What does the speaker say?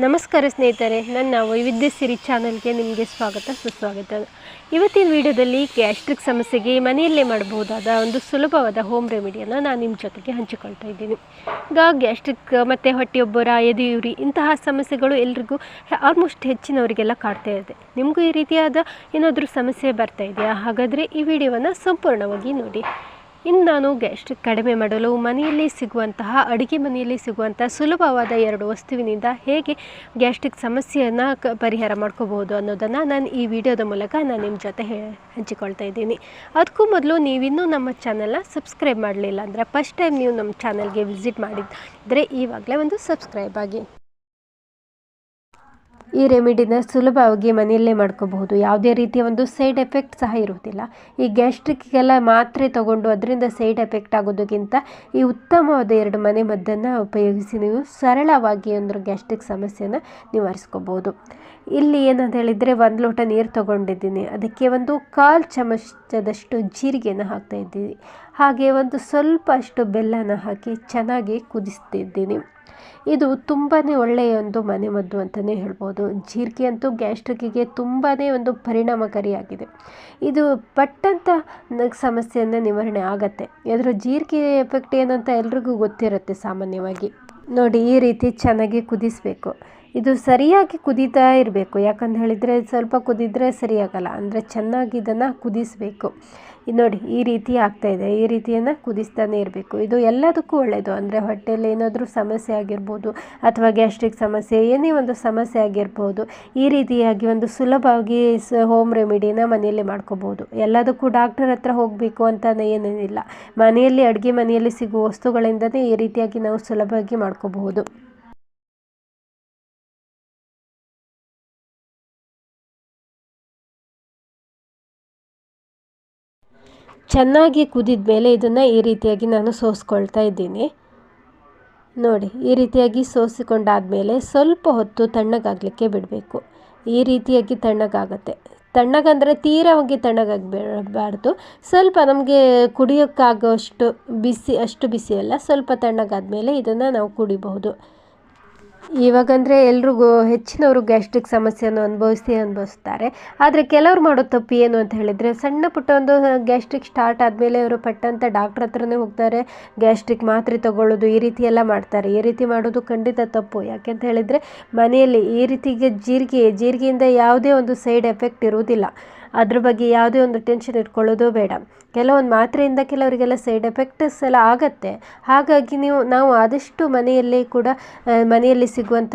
ನಮಸ್ಕಾರ ಸ್ನೇಹಿತರೆ, ನನ್ನ ವೈವಿಧ್ಯ ಸಿರಿ ಚಾನಲ್ಗೆ ನಿಮಗೆ ಸ್ವಾಗತ ಸುಸ್ವಾಗತ. ಇವತ್ತಿನ ವಿಡಿಯೋದಲ್ಲಿ ಗ್ಯಾಸ್ಟ್ರಿಕ್ ಸಮಸ್ಯೆಗೆ ಮನೆಯಲ್ಲೇ ಮಾಡಬಹುದಾದ ಒಂದು ಸುಲಭವಾದ ಹೋಮ್ ರೆಮಿಡಿಯನ್ನು ನಾನು ನಿಮ್ಮ ಜೊತೆಗೆ ಹಂಚಿಕೊಳ್ತಾ ಇದ್ದೀನಿ. ಈಗ ಗ್ಯಾಸ್ಟ್ರಿಕ್ ಮತ್ತು ಹೊಟ್ಟೆಯೊಬ್ಬರ, ಎದೆಯುರಿ ಇಂತಹ ಸಮಸ್ಯೆಗಳು ಎಲ್ರಿಗೂ ಆಲ್ಮೋಸ್ಟ್ ಹೆಚ್ಚಿನವರಿಗೆಲ್ಲ ಕಾಡ್ತಾ ಇದೆ. ನಿಮಗೂ ಈ ರೀತಿಯಾದ ಏನಾದರೂ ಸಮಸ್ಯೆ ಬರ್ತಾ ಇದೆಯಾ? ಹಾಗಾದರೆ ಈ ವಿಡಿಯೋವನ್ನು ಸಂಪೂರ್ಣವಾಗಿ ನೋಡಿ. ಇನ್ನು ನಾನು ಗ್ಯಾಸ್ಟ್ರಿಕ್ ಕಡಿಮೆ ಮಾಡಲು ಮನೆಯಲ್ಲಿ ಸಿಗುವಂತಹ ಅಡುಗೆ ಮನೆಯಲ್ಲಿ ಸಿಗುವಂಥ ಸುಲಭವಾದ 2 ವಸ್ತುವಿನಿಂದ ಹೇಗೆ ಗ್ಯಾಸ್ಟ್ರಿಕ್ ಸಮಸ್ಯೆಯನ್ನು ಪರಿಹಾರ ಮಾಡ್ಕೋಬೋದು ಅನ್ನೋದನ್ನು ನಾನು ಈ ವಿಡಿಯೋದ ಮೂಲಕ ನಾನು ನಿಮ್ಮ ಜೊತೆ ಹಂಚಿಕೊಳ್ತಾ ಇದ್ದೀನಿ. ಅದಕ್ಕೂ ಮೊದಲು ನೀವಿನ್ನೂ ನಮ್ಮ ಚಾನಲ್ನ ಸಬ್ಸ್ಕ್ರೈಬ್ ಮಾಡಲಿಲ್ಲ ಅಂದರೆ ಫಸ್ಟ್ ಟೈಮ್ ನೀವು ನಮ್ಮ ಚಾನಲ್ಗೆ ವಿಸಿಟ್ ಮಾಡಿದರೆ ಈವಾಗಲೇ ಒಂದು ಸಬ್ಸ್ಕ್ರೈಬ್ ಆಗಿ. ಈ ರೆಮಿಡಿನ ಸುಲಭವಾಗಿ ಮನೆಯಲ್ಲೇ ಮಾಡ್ಕೋಬಹುದು. ಯಾವುದೇ ರೀತಿಯ ಒಂದು ಸೈಡ್ ಎಫೆಕ್ಟ್ ಸಹ ಇರುವುದಿಲ್ಲ. ಈ ಗ್ಯಾಸ್ಟ್ರಿಕ್ಗೆಲ್ಲ ಮಾತ್ರೆ ತಗೊಂಡು ಅದರಿಂದ ಸೈಡ್ ಎಫೆಕ್ಟ್ ಆಗೋದಕ್ಕಿಂತ ಈ ಉತ್ತಮವಾದ 2 ಮನೆ ಮದ್ದನ್ನು ಉಪಯೋಗಿಸಿ ನೀವು ಸರಳವಾಗಿ ಒಂದು ಗ್ಯಾಸ್ಟ್ರಿಕ್ ಸಮಸ್ಯೆನ ನಿವಾರಿಸ್ಕೋಬೋದು. ಇಲ್ಲಿ ಏನಂತ ಹೇಳಿದರೆ 1 ಲೋಟ ನೀರು ತೊಗೊಂಡಿದ್ದೀನಿ. ಅದಕ್ಕೆ ಒಂದು 1/4 ಚಮಚದಷ್ಟು ಜೀರಿಗೆನ ಹಾಕ್ತಾಯಿದ್ದೀನಿ. ಹಾಗೆ ಒಂದು ಸ್ವಲ್ಪ ಅಷ್ಟು ಬೆಲ್ಲನ ಹಾಕಿ ಚೆನ್ನಾಗಿ ಕುದಿಸ್ತಿದ್ದೀನಿ. ಇದು ತುಂಬಾ ಒಳ್ಳೆಯ ಒಂದು ಮನೆಮದ್ದು ಅಂತಲೇ ಹೇಳ್ಬೋದು. ಜೀರಿಗೆ ಅಂತೂ ಗ್ಯಾಸ್ಟ್ರಿಕ್ಕಿಗೆ ತುಂಬಾ ಒಂದು ಪರಿಣಾಮಕಾರಿಯಾಗಿದೆ. ಇದು ಪಟ್ಟಂತ ಸಮಸ್ಯೆಯನ್ನು ನಿವಾರಣೆ ಆಗತ್ತೆ. ಅದರ ಜೀರಿಗೆ ಎಫೆಕ್ಟ್ ಏನಂತ ಎಲ್ರಿಗೂ ಗೊತ್ತಿರುತ್ತೆ ಸಾಮಾನ್ಯವಾಗಿ. ನೋಡಿ, ಈ ರೀತಿ ಚೆನ್ನಾಗಿ ಕುದಿಸಬೇಕು. ಇದು ಸರಿಯಾಗಿ ಕುದೀತಾ ಇರಬೇಕು. ಯಾಕಂತ ಹೇಳಿದರೆ ಸ್ವಲ್ಪ ಕುದಿದ್ರೆ ಸರಿಯಾಗಲ್ಲ. ಅಂದರೆ ಚೆನ್ನಾಗಿ ಇದನ್ನು ಕುದಿಸಬೇಕು. ನೋಡಿ, ಈ ರೀತಿ ಆಗ್ತಾಯಿದೆ. ಈ ರೀತಿಯನ್ನು ಕುದಿಸ್ತಾನೆ ಇರಬೇಕು. ಇದು ಎಲ್ಲದಕ್ಕೂ ಒಳ್ಳೆಯದು. ಅಂದರೆ ಹೊಟ್ಟೆಯಲ್ಲಿ ಏನಾದರೂ ಸಮಸ್ಯೆ ಆಗಿರ್ಬೋದು ಅಥವಾ ಗ್ಯಾಸ್ಟ್ರಿಕ್ ಸಮಸ್ಯೆ ಏನೇ ಒಂದು ಸಮಸ್ಯೆ ಆಗಿರ್ಬೋದು, ಈ ರೀತಿಯಾಗಿ ಒಂದು ಸುಲಭವಾಗಿ ಹೋಮ್ ರೆಮಿಡಿನ ಮನೆಯಲ್ಲೇ ಮಾಡ್ಕೋಬೋದು. ಎಲ್ಲದಕ್ಕೂ ಡಾಕ್ಟರ್ ಹತ್ರ ಹೋಗಬೇಕು ಅಂತ ಏನೇನಿಲ್ಲ. ಮನೆಯಲ್ಲಿ ಅಡುಗೆ ಮನೆಯಲ್ಲಿ ಸಿಗುವ ವಸ್ತುಗಳಿಂದಲೇ ಈ ರೀತಿಯಾಗಿ ನಾವು ಸುಲಭವಾಗಿ ಮಾಡ್ಕೋಬಹುದು. ಚೆನ್ನಾಗಿ ಕುದಿದ ಮೇಲೆ ಇದನ್ನು ಈ ರೀತಿಯಾಗಿ ನಾನು ಸೋಸ್ಕೊಳ್ತಾ ಇದ್ದೀನಿ. ನೋಡಿ, ಈ ರೀತಿಯಾಗಿ ಸೋಸಿಕೊಂಡಾದಮೇಲೆ ಸ್ವಲ್ಪ ಹೊತ್ತು ತಣ್ಣಗಾಗಲಿಕ್ಕೆ ಬಿಡಬೇಕು. ಈ ರೀತಿಯಾಗಿ ತಣ್ಣಗಾಗತ್ತೆ. ತಣ್ಣಗಂದರೆ ತೀರವಾಗಿ ತಣ್ಣಗಾಗಬಾರ್ದು. ಸ್ವಲ್ಪ ನಮಗೆ ಕುಡಿಯೋಕ್ಕಾಗೋಷ್ಟು ಬಿಸಿ, ಅಷ್ಟು ಬಿಸಿ ಅಲ್ಲ, ಸ್ವಲ್ಪ ತಣ್ಣಗಾದಮೇಲೆ ಇದನ್ನು ನಾವು ಕುಡಿಬಹುದು. ಇವಾಗಂದರೆ ಎಲ್ರಿಗೂ ಹೆಚ್ಚಿನವರು ಗ್ಯಾಸ್ಟ್ರಿಕ್ ಸಮಸ್ಯೆಯನ್ನು ಅನುಭವಿಸ್ತಾರೆ. ಆದರೆ ಕೆಲವರು ಮಾಡೋ ತಪ್ಪು ಏನು ಅಂತ ಹೇಳಿದರೆ, ಸಣ್ಣ ಪುಟ್ಟ ಒಂದು ಗ್ಯಾಸ್ಟ್ರಿಕ್ ಸ್ಟಾರ್ಟ್ ಆದಮೇಲೆ ಅವರು ಪಟ್ಟಂತ ಡಾಕ್ಟ್ರ್ ಹತ್ರನೇ ಹೋಗ್ತಾರೆ, ಗ್ಯಾಸ್ಟ್ರಿಕ್ ಮಾತ್ರೆ ತಗೊಳ್ಳೋದು, ಈ ರೀತಿ ಎಲ್ಲ ಮಾಡ್ತಾರೆ. ಈ ರೀತಿ ಮಾಡೋದು ಖಂಡಿತ ತಪ್ಪು. ಯಾಕೆಂತ ಹೇಳಿದರೆ ಮನೆಯಲ್ಲಿ ಈ ರೀತಿಗೆ ಜೀರಿಗೆಯಿಂದ ಯಾವುದೇ ಒಂದು ಸೈಡ್ ಎಫೆಕ್ಟ್ ಇರುವುದಿಲ್ಲ. ಅದ್ರ ಬಗ್ಗೆ ಯಾವುದೇ ಒಂದು ಟೆನ್ಷನ್ ಇಟ್ಕೊಳ್ಳೋದು ಬೇಡ. ಕೆಲವೊಂದು ಮಾತ್ರೆಯಿಂದ ಕೆಲವರಿಗೆಲ್ಲ ಸೈಡ್ ಎಫೆಕ್ಟ್ಸ್ ಎಲ್ಲ ಆಗುತ್ತೆ. ಹಾಗಾಗಿ ನಾವು ಆದಷ್ಟು ಮನೆಯಲ್ಲಿ ಸಿಗುವಂಥ